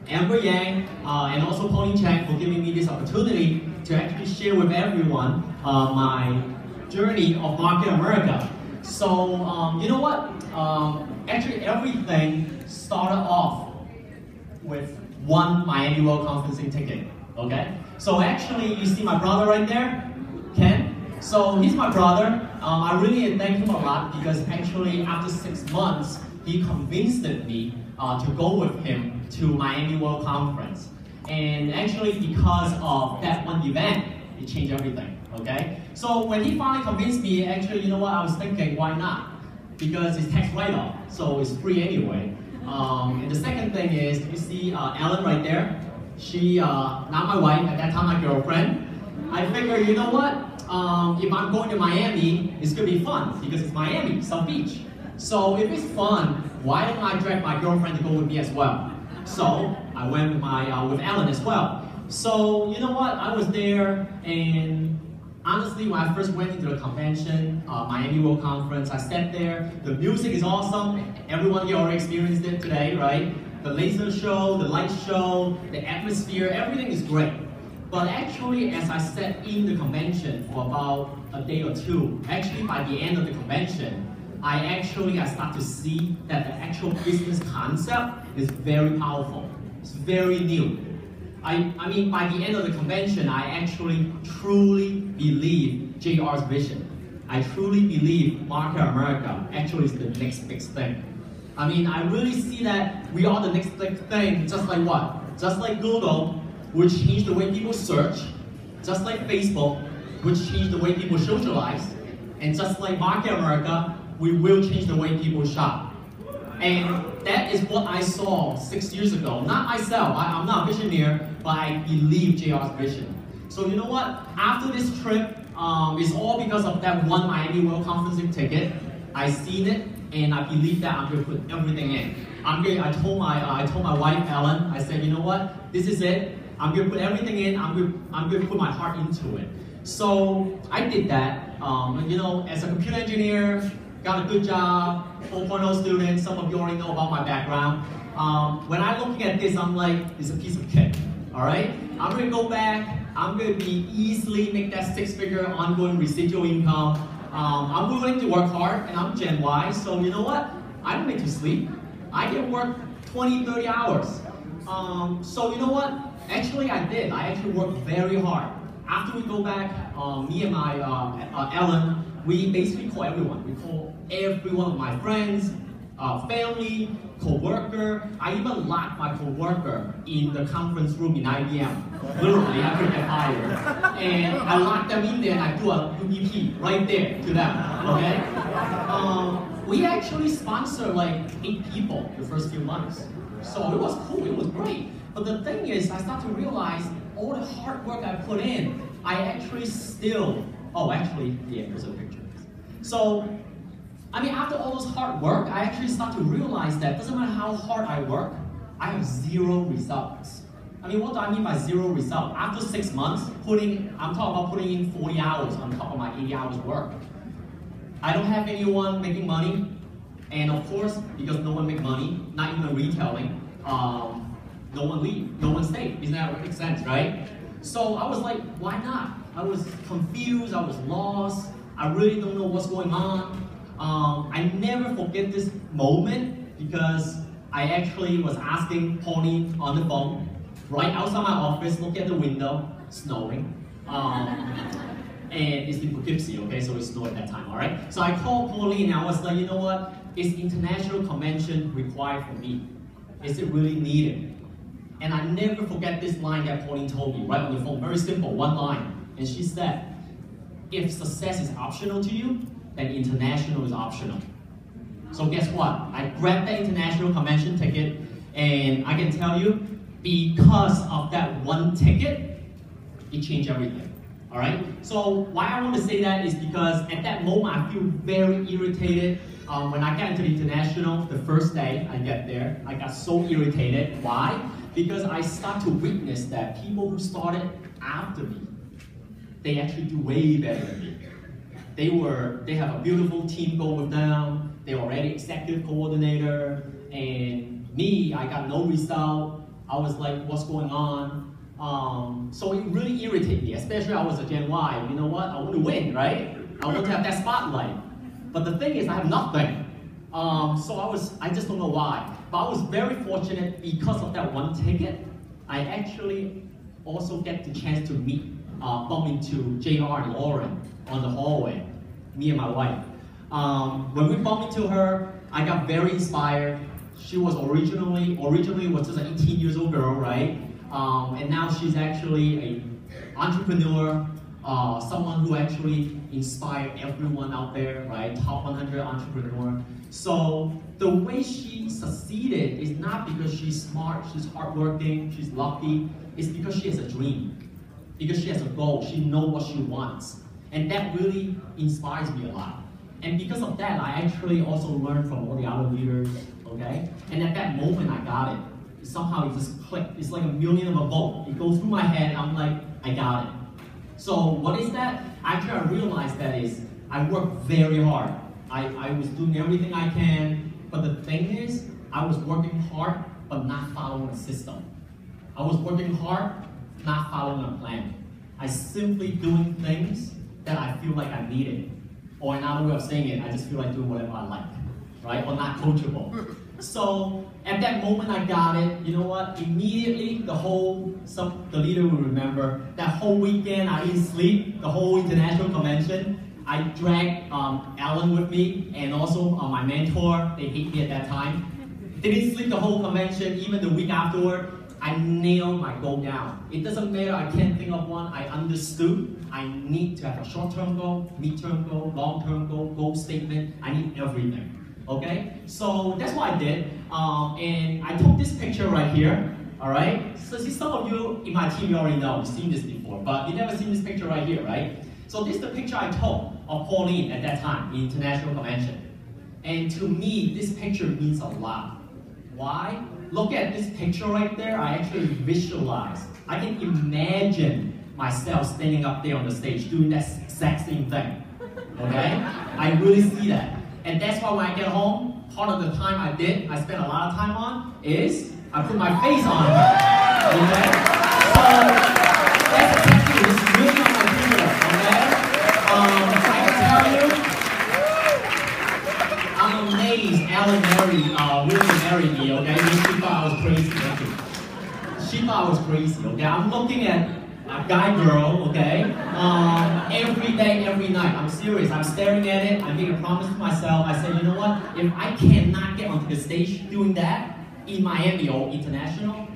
Amber Yang, and also Pauline Chang for giving me this opportunity to actually share with everyone my journey of Market America. So, you know what? Actually, everything started off with one Miami World Conferencing ticket, okay? So actually, you see my brother right there, Ken? So he's my brother. I really thank him a lot because actually after 6 months, he convinced me to go with him to Miami World Conference. And actually because of that one event, it changed everything, okay? So when he finally convinced me, actually, you know what, I was thinking, why not? Because it's tax write-off, so it's free anyway. And the second thing is, you see Ellen right there. She, not my wife, at that time my girlfriend. I figured, you know what? If I'm going to Miami, it's gonna be fun because it's Miami, South Beach. So if it's fun, why don't I drag my girlfriend to go with me as well? So I went with with Ellen as well. So you know what? I was there, and honestly, when I first went into the convention, Miami World Conference, I sat there. The music is awesome. Everyone here already experienced it today, right? The laser show, the light show, the atmosphere, everything is great. But actually, as I sat in the convention for about a day or two, actually by the end of the convention, I start to see that the actual business concept is very powerful. It's very new. I mean, by the end of the convention, I actually truly believe JR's vision. I truly believe Market America actually is the next big thing. I mean, I really see that we are the next big thing, just like what? Just like Google, which changed the way people search, just like Facebook, which changed the way people socialize, and just like Market America, we will change the way people shop. And that is what I saw 6 years ago. Not myself, I'm not a visionary, but I believe JR's vision. So you know what? After this trip, it's all because of that one Miami World Conferencing ticket. I seen it, and I believe that I'm gonna put everything in. I told my wife Ellen, I said, you know what? This is it. I'm gonna put everything in. I'm gonna put my heart into it. So I did that. You know, as a computer engineer, got a good job, 4.0 student. Some of you already know about my background. When I'm looking at this, I'm like, it's a piece of cake. All right, I'm gonna go back. I'm gonna be easily make that 6-figure ongoing residual income. I'm willing to work hard, and I'm Gen Y, so you know what? I don't need to sleep. I can work 20, 30 hours. So you know what? Actually, I did. I actually worked very hard. After we go back, me and my Ellen, we basically call everyone. We call every one of my friends, family, co-worker. I even locked my co-worker in the conference room in IBM. Literally, I could get hired. And I locked them in there and I do a UPP right there to them, okay? We actually sponsored like 8 people the first few months. So it was cool, it was great. But the thing is, I start to realize all the hard work I put in, I actually still, yeah, here's a picture. So, I mean, after all this hard work, I actually start to realize that doesn't matter how hard I work, I have 0 results. I mean, what do I mean by 0 result? After 6 months, I'm talking about putting in 40 hours on top of my 80 hours work. I don't have anyone making money, and of course, because no one make money, not even retailing, no one leave, no one stay. Isn't that make sense, right? So I was like, why not? I was confused, I was lost, I really don't know what's going on. I never forget this moment because I actually was asking Pauline on the phone, right outside my office, look at the window, snowing. And it's in Poughkeepsie, okay, so it snowed at that time, all right? So I called Pauline and I was like, you know what? Is international convention required for me? Is it really needed? And I never forget this line that Pauline told me right on the phone, very simple, one line. And she said, if success is optional to you, then international is optional. So guess what? I grabbed the international convention ticket, and I can tell you, because of that one ticket, it changed everything. All right? So why I want to say that is because at that moment, I feel very irritated. When I got into the international, the first day I get there, I got so irritated. Why? Because I start to witness that people who started after me, they actually do way better than me. They have a beautiful team go with them, they're already executive coordinator, and me, I got no result. I was like, what's going on? So it really irritated me, especially I was a Gen Y. You know what? I want to win, right? I want to have that spotlight. But the thing is, I have nothing. I just don't know why. But I was very fortunate because of that one ticket. I actually also get the chance to bump into JR and Lauren on the hallway, me and my wife. When we bumped into her, I got very inspired. She was originally was just an 18 years old girl, right? And now she's actually an entrepreneur, someone who actually inspired everyone out there, right? Top 100 entrepreneur. So the way she succeeded is not because she's smart, she's hardworking, she's lucky. It's because she has a dream, because she has a goal. She knows what she wants, and that really inspires me a lot. And because of that, I actually also learned from all the other leaders. Okay, and at that moment, I got it. Somehow it just clicked. It's like a million of a volt. It goes through my head. I'm like, I got it. So what is that? Actually, I realized that is I work very hard. I was doing everything I can, but the thing is, I was working hard, but not following a system. I was working hard, not following a plan. I simply doing things that I feel like I needed. Or another way of saying it, I just feel like doing whatever I like, right? Or not coachable. So at that moment I got it. You know what? Immediately the leader will remember that whole weekend I didn't sleep. The whole international convention, I dragged Alan with me and also my mentor. They hate me at that time. Didn't sleep the whole convention. Even the week afterward, I nailed my goal down. It doesn't matter. I can't think of one. I understood. I need to have a short-term goal, mid-term goal, long-term goal statement. I need everything. Okay, so that's what I did, and I took this picture right here. All right, so see, some of you in my team you already know, you've seen this before, but you never seen this picture right here, right? So this is the picture I took of Pauline at that time in International Convention, and to me this picture means a lot. Why? Look at this picture right there. I actually visualize. I can imagine myself standing up there on the stage doing that exact same thing. Okay, I really see that. And that's why when I get home, part of the time I spend a lot of time on, is I put my face on it. Okay? So, that's exactly, this is really on my finger, okay? I can tell you, I'm amazed Alan really married me, okay? She thought I was crazy, okay? She thought I was crazy, okay? I'm looking at a guy girl, okay? Every day, every night. I'm serious. I'm staring at it. I make a promise to myself. I said, you know what? If I cannot get onto the stage doing that in Miami or international,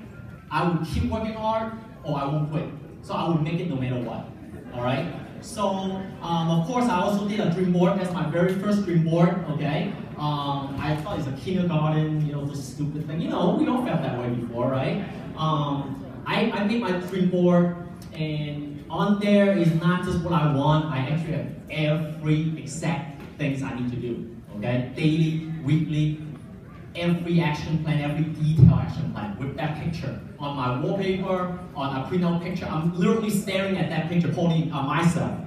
I will keep working hard or I won't quit. So I will make it no matter what. All right? So, of course, I also did a dream board. That's my very first dream board, okay? I thought it's a kindergarten, you know, just stupid thing. You know, we all felt that way before, right? I made my dream board. And on there is not just what I want, I actually have every exact things I need to do, okay? Daily, weekly, every action plan, every detailed action plan with that picture. On my wallpaper, on a printout picture, I'm literally staring at that picture, holding myself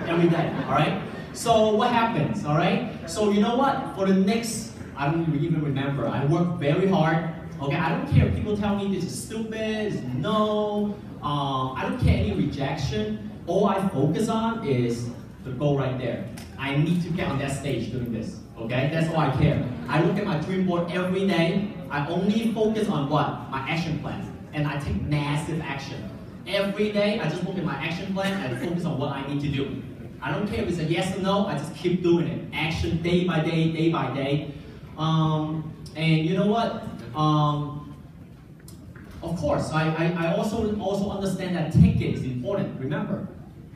every day, all right? So what happens, all right? So you know what? For the next, I don't even remember, I worked very hard, okay? I don't care if people tell me this is stupid, it's no, I don't care any rejection. All I focus on is the goal right there. I need to get on that stage doing this, okay? That's all I care. I look at my dream board every day. I only focus on what? My action plan. And I take massive action. Every day, I just look at my action plan and focus on what I need to do. I don't care if it's a yes or no, I just keep doing it. Action day by day, day by day. And you know what? Of course, I also understand that ticket is important. Remember,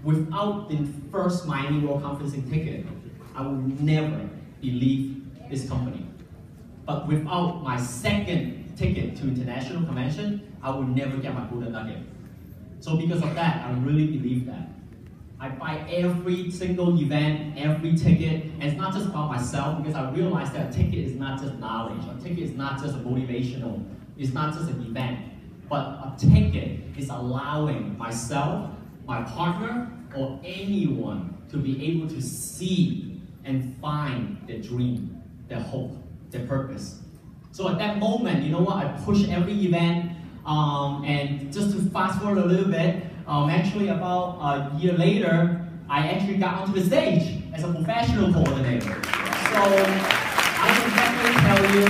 without the first Miami World Conferencing ticket, I would never leave this company. But without my second ticket to international convention, I would never get my golden nugget. So because of that, I really believe that. I buy every single event, every ticket, and it's not just about myself because I realize that a ticket is not just knowledge, a ticket is not just a motivational, it's not just an event. But a ticket is allowing myself, my partner, or anyone to be able to see and find their dream, their hope, their purpose. So at that moment, you know what? I push every event. And just to fast forward a little bit, actually about a year later, I actually got onto the stage as a professional coordinator. So I can definitely tell you,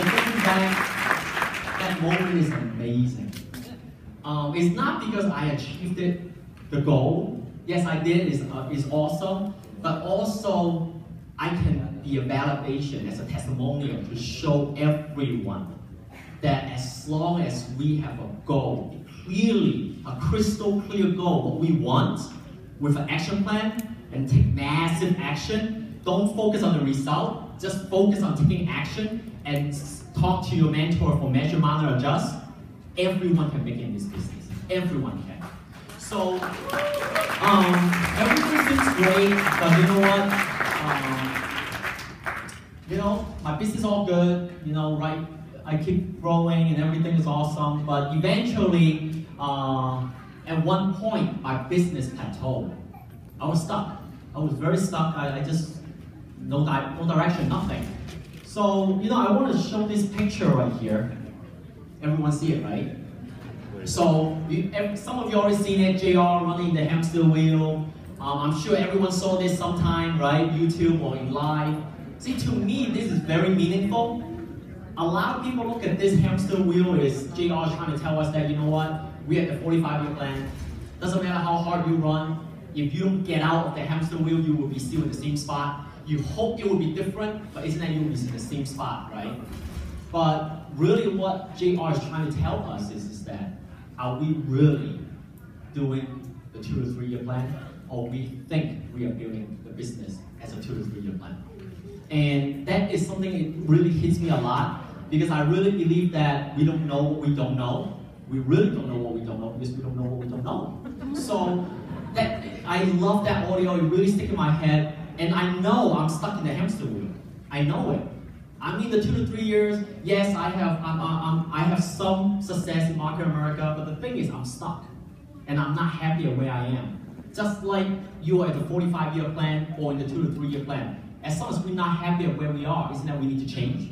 looking back, that moment is amazing. It's not because I achieved the goal. Yes, I did. It's awesome. But also, I can be a validation as a testimonial to show everyone that as long as we have a goal, clearly, a crystal clear goal, what we want, with an action plan, and take massive action, don't focus on the result, just focus on taking action, and talk to your mentor for measure, monitor, adjust. Everyone can make it in this business. Everyone can. So, everything seems great, but you know what? My business is all good, right? I keep growing and everything is awesome, but eventually, at one point, my business plateaued. I was stuck. I was very stuck. I just, no direction, nothing. So, I want to show this picture right here. Everyone see it, right? So, some of you already seen it, JR running the hamster wheel. I'm sure everyone saw this sometime, right? YouTube or in live. See, to me, this is very meaningful. A lot of people look at this hamster wheel as JR trying to tell us that, you know what, we have the 45-year plan. Doesn't matter how hard you run, if you don't get out of the hamster wheel, you will be still in the same spot. You hope it will be different, but isn't that you will be in the same spot, right? But really what JR is trying to tell us is that, are we really doing the 2 to 3 year plan, or we think we are building the business as a 2 to 3 year plan? And that is something that really hits me a lot, because I really believe that we don't know what we don't know. We really don't know what we don't know because we don't know what we don't know. So I love that audio, it really sticks in my head, and I know I'm stuck in the hamster wheel. I know it. I'm in the 2 to 3 years. Yes, I have some success in Market America, but the thing is I'm stuck, and I'm not happy at where I am. Just like you are at the 45-year plan or in the 2 to 3 year plan. As long as we're not happy at where we are, isn't that we need to change?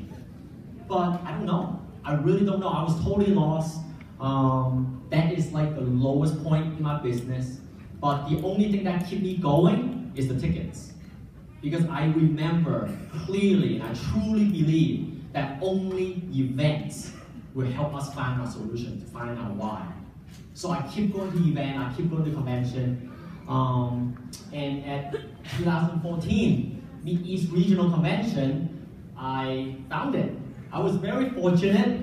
But I don't know. I really don't know. I was totally lost. That is like the lowest point in my business. But the only thing that keeps me going is the tickets. Because I remember clearly, and I truly believe that only events will help us find our solution, to find our why. So I keep going to event, I keep going to convention. And at 2014, Mid-East Regional Convention, I found it. I was very fortunate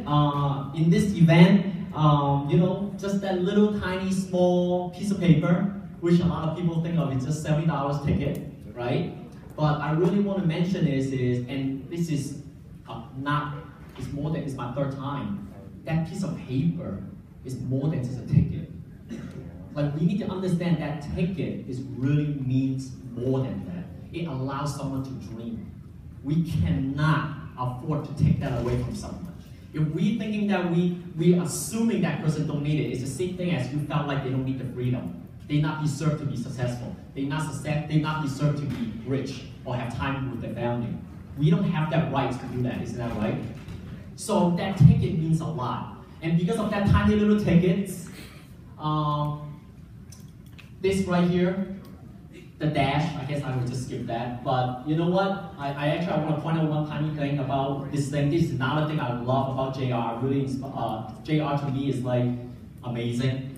in this event, just that little tiny small piece of paper, which a lot of people think of it's just $70 ticket, right? But I really want to mention and this is it's my third time. That piece of paper is more than just a ticket. Like, we need to understand that ticket really means more than that. It allows someone to dream. We cannot afford to take that away from someone. If we thinking that we assuming that person don't need it, it's the same thing as you felt like they don't need the freedom. They not deserve to be successful. They not deserve to be rich or have time with their family. We don't have that right to do that, isn't that right? So that ticket means a lot. And because of that tiny little tickets, this right here, the dash, I guess I would just skip that. But you know what? I want to point out one tiny thing about this thing. This is another thing I love about JR. Really, JR to me is like amazing.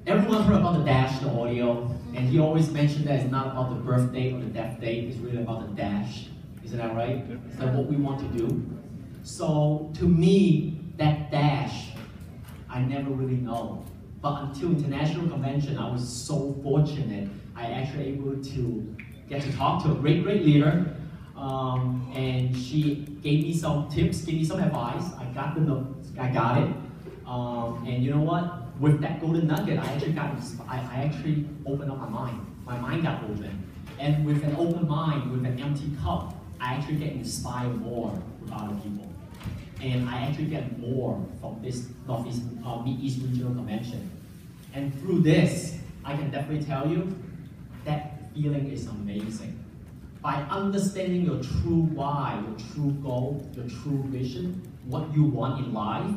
Everyone heard about the dash, the audio, and he always mentioned that it's not about the birth date or the death date. It's really about the dash. Isn't that right? It's like what we want to do. So to me, that dash, I never really know. But until International Convention, I was so fortunate. I actually able to get to talk to a great leader, and she gave me some tips, gave me some advice. I got it, and you know what? With that golden nugget, I actually opened up my mind. My mind got open, and with an open mind, with an empty cup, I actually get inspired more with other people, and I actually get more from this Mid-East Regional Convention. And through this, I can definitely tell you, that feeling is amazing. By understanding your true why, your true goal, your true vision, what you want in life,